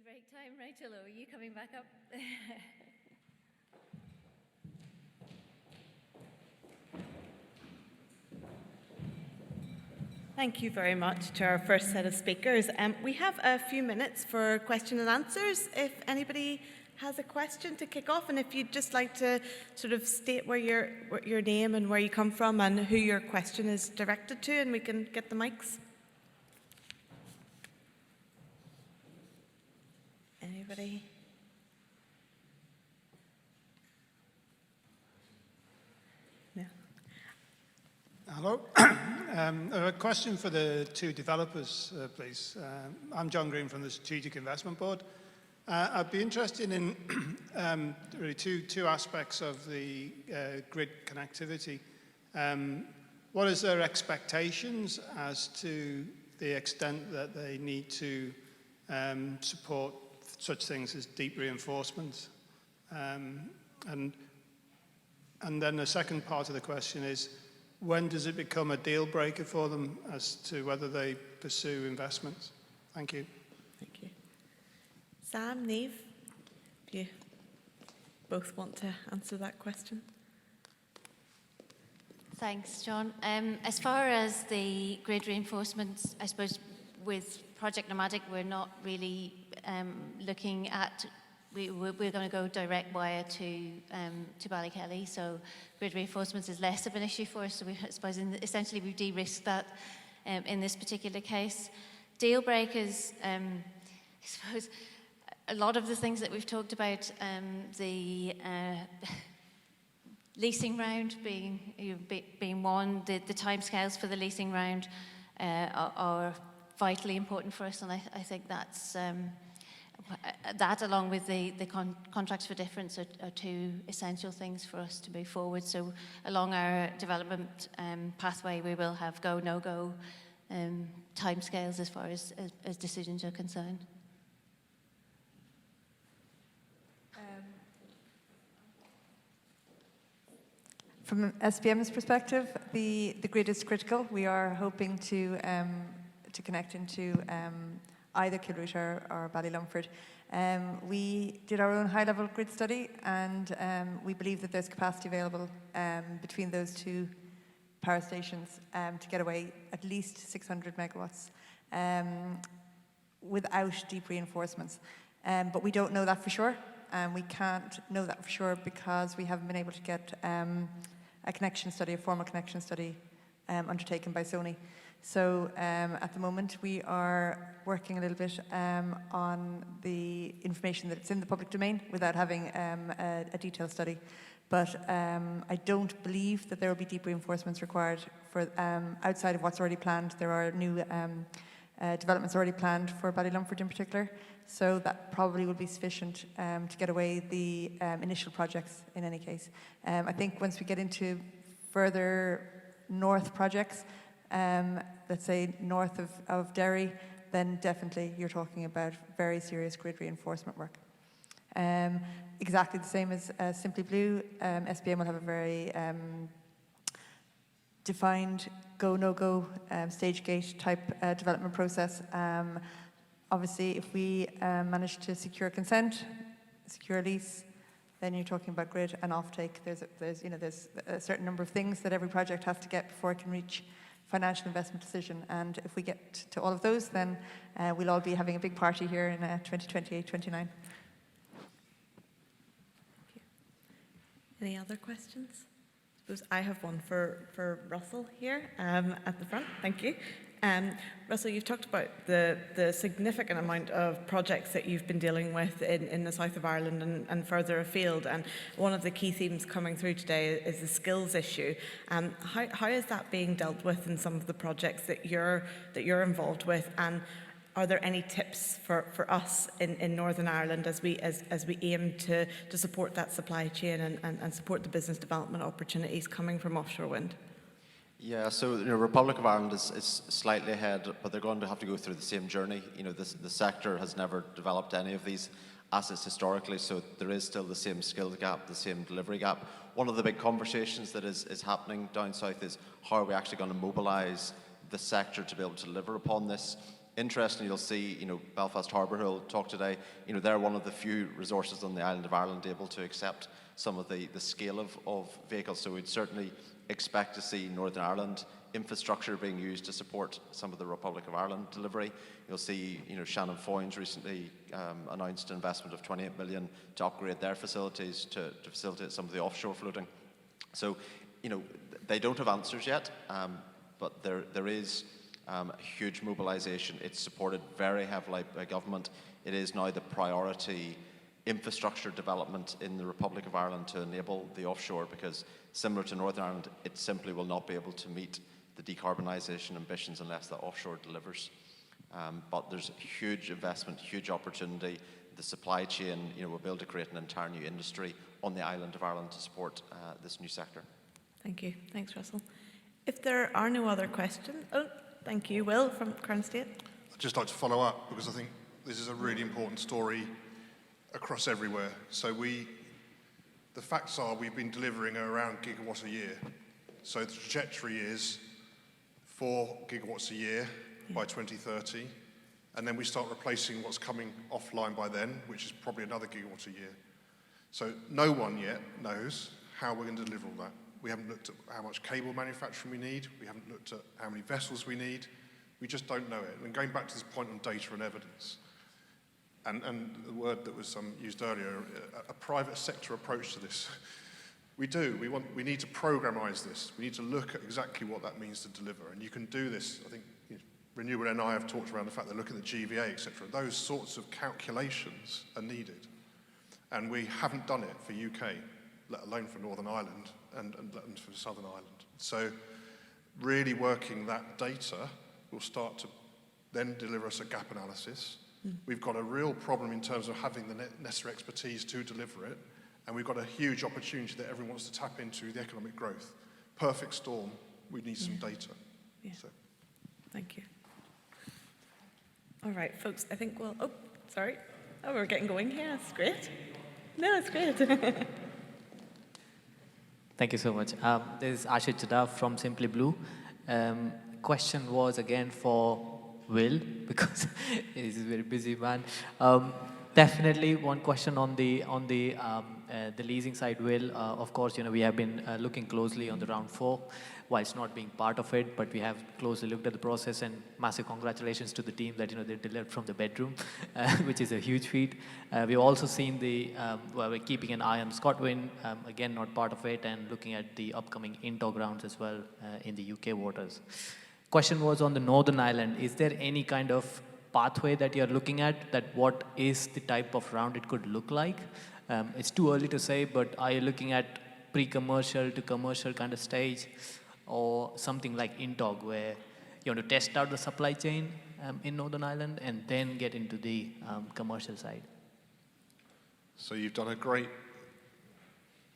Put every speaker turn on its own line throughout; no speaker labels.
break time, Rachel, or are you coming back up?
Thank you very much to our first set of speakers. We have a few minutes for question and answers. If anybody has a question to kick off, and if you'd just like to sort of state where your name and where you come from and who your question is directed to, and we can get the mics. Anybody? No.
Hello. A question for the two developers, please. I'm John Green from the Strategic Investment Board. I'd be interested in really two aspects of the grid connectivity. What is their expectations as to the extent that they need to support such things as deep reinforcement? And then the second part of the question is, when does it become a deal breaker for them as to whether they pursue investments? Thank you.
Thank you. Sam, Niamh, do you both want to answer that question?
Thanks, John. As far as the grid reinforcements, I suppose with Project Nomadic, we're not really looking at. We're going to go direct wire to Ballykelly, so grid reinforcements is less of an issue for us. So I suppose essentially we've de-risked that in this particular case. Deal breakers, I suppose a lot of the things that we've talked about, the leasing round being one, the timescales for the leasing round are vitally important for us, and I think that's that, along with the contracts for difference, are two essential things for us to move forward. So along our development pathway, we will have go, no-go timescales as far as decisions are concerned.
From SBM's perspective, the grid is critical. We are hoping to connect into either Kilroot or Ballylumford. We did our own high-level grid study, and we believe that there's capacity available between those two power stations to get away at least 600 megawatts without deep reinforcements. But we don't know that for sure, and we can't know that for sure because we haven't been able to get a connection study, a formal connection study undertaken by Sony. So at the moment we are working a little bit on the information that's in the public domain without having a detailed study. But I don't believe that there will be deep reinforcements required for outside of what's already planned. There are new developments already planned for Ballylumford in particular, so that probably will be sufficient to get away the initial projects in any case. I think once we get into further north projects, let's say north of Derry, then definitely you're talking about very serious grid reinforcement work. Exactly the same as Simply Blue, SBM will have a very defined go, no-go, stage gate type development process. Obviously, if we manage to secure consent, secure a lease, then you're talking about grid and offtake. There's a certain number of things that every project has to get before it can reach financial investment decision. And if we get to all of those, then we'll all be having a big party here in 2028-29.
Any other questions? I suppose I have one for Russell here at the front. Thank you. Russell, you've talked about the significant amount of projects that you've been dealing with in the south of Ireland and further afield, and one of the key themes coming through today is the skills issue. How is that being dealt with in some of the projects that you're involved with, and are there any tips for us in Northern Ireland as we aim to support that supply chain and support the business development opportunities coming from offshore wind?
Yeah, so Republic of Ireland is slightly ahead, but they're going to have to go through the same journey. The sector has never developed any of these assets historically, so there is still the same skill gap, the same delivery gap. One of the big conversations that is happening down south is how are we actually going to mobilise the sector to be able to deliver upon this interesting, you'll see, Belfast Harbour Hill talk today, they're one of the few resources on the island of Ireland able to accept some of the scale of vehicles. So we'd certainly expect to see Northern Ireland infrastructure being used to support some of the Republic of Ireland delivery. You'll see, Shannon Foynes recently announced an investment of 28 million to upgrade their facilities to facilitate some of the offshore floating. So, they don't have answers yet, but there is a huge mobilisation. It's supported very heavily by government. It is now the priority infrastructure development in the Republic of Ireland to enable the offshore, because similar to Northern Ireland, it simply will not be able to meet the decarbonisation ambitions unless that offshore delivers. But there's huge investment, huge opportunity. The supply chain, we'll be able to create an entire new industry on the island of Ireland to support this new sector.
Thank you. Thanks, Russell. If there are no other questions, thank you, Will from Crown Estate.
I'd just like to follow up, because I think this is a really important story across everywhere. So the facts are we've been delivering around gigawatts a year. So the trajectory is 4 gigawatts a year by 2030, and then we start replacing what's coming offline by then, which is probably another gigawatt a year. So no one yet knows how we're going to deliver all that. We haven't looked at how much cable manufacturing we need. We haven't looked at how many vessels we need. We just don't know it. And going back to this point on data and evidence, and the word that was used earlier, a private sector approach to this. We need to programmise this. We need to look at exactly what that means to deliver. And you can do this. I think Renewable and I have talked around the fact they're looking at the GVA, etc. Those sorts of calculations are needed. And we haven't done it for UK, let alone for Northern Ireland and for Southern Ireland. So really working that data will start to then deliver us a gap analysis. We've got a real problem in terms of having the necessary expertise to deliver it, and we've got a huge opportunity that everyone wants to tap into, the economic growth. Perfect storm, we need some data.
Yeah.
So.
Thank you. All right, folks, I think we'll, sorry. Oh, we're getting going here, that's great. No, it's great.
Thank you so much. This is Ashit Chadha from Simply Blue. Question was again for Will, because he's a very busy man. Definitely one question on the leasing side, Will. Of course, we have been looking closely on the round 4, whilst not being part of it, but we have closely looked at the process, and massive congratulations to the team that they delivered from the bedroom, which is a huge feat. We've also seen we're keeping an eye on ScotWind, again not part of it, and looking at the upcoming INTOG rounds as well in the UK waters. Question was on the Northern Ireland. Is there any kind of pathway that you're looking at, that what is the type of round it could look like? It's too early to say, but are you looking at pre-commercial to commercial kind of stage, or something like INTOG, where you want to test out the supply chain in Northern Ireland and then get into the commercial side?
So you've done a great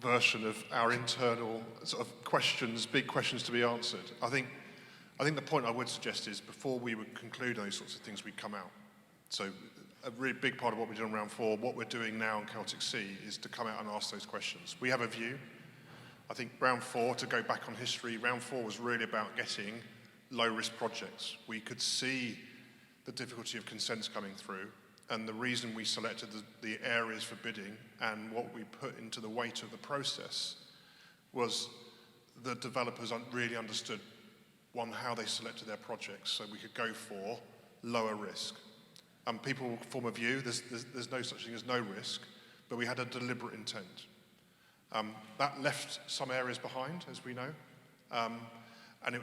version of our internal sort of questions, big questions to be answered. I think the point I would suggest is, before we would conclude those sorts of things, we'd come out. So a really big part of what we've done round 4, what we're doing now in Celtic Sea, is to come out and ask those questions. We have a view. I think round 4, to go back on history, round 4 was really about getting low-risk projects. We could see the difficulty of consents coming through, and the reason we selected the areas for bidding and what we put into the weight of the process was the developers really understood, one, how they selected their projects, so we could go for lower risk. People will form a view, there's no such thing as no risk, but we had a deliberate intent. That left some areas behind, as we know, and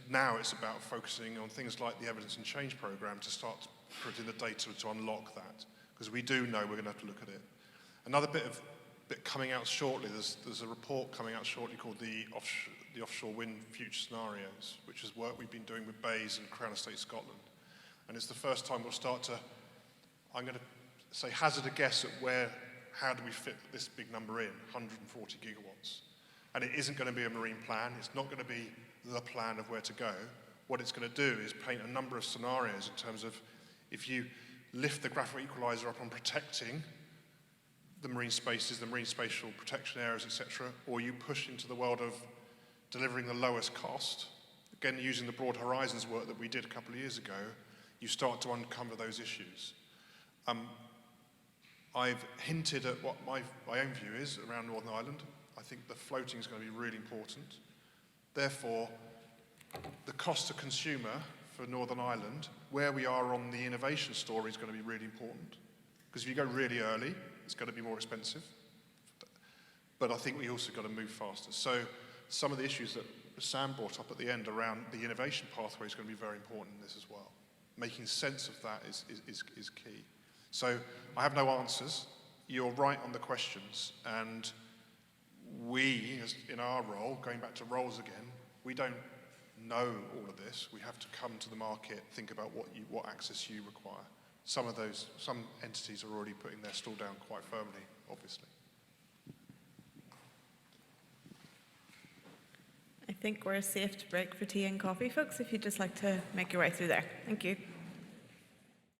now it's about focusing on things like the Evidence and Change programme to start putting the data to unlock that, because we do know we're going to have to look at it. Another bit coming out shortly, there's a report coming out shortly called the Offshore Wind Future Scenarios, which is work we've been doing with BEIS and Crown Estate Scotland. And it's the first time we'll start to, I'm going to say, hazard a guess at how do we fit this big number in, 140 gigawatts. And it isn't going to be a marine plan, it's not going to be the plan of where to go. What it's going to do is paint a number of scenarios in terms of, if you lift the graphical equalizer up on protecting the marine spaces, the marine spatial protection areas, etc., or you push into the world of delivering the lowest cost, again using the Broad Horizons work that we did a couple of years ago, you start to uncover those issues. I've hinted at what my own view is around Northern Ireland. I think the floating is going to be really important. Therefore, the cost to consumer for Northern Ireland, where we are on the innovation story, is going to be really important. Because if you go really early, it's going to be more expensive. But I think we also got to move faster. So some of the issues that Sam brought up at the end around the innovation pathway is going to be very important in this as well. Making sense of that is key. So I have no answers. You're right on the questions. And we, as in our role, going back to roles again, we don't know all of this. We have to come to the market, think about what access you require. Some entities are already putting their stall down quite firmly, obviously.
I think we're safe to break for tea and coffee, folks, if you'd just like to make your way through there. Thank you.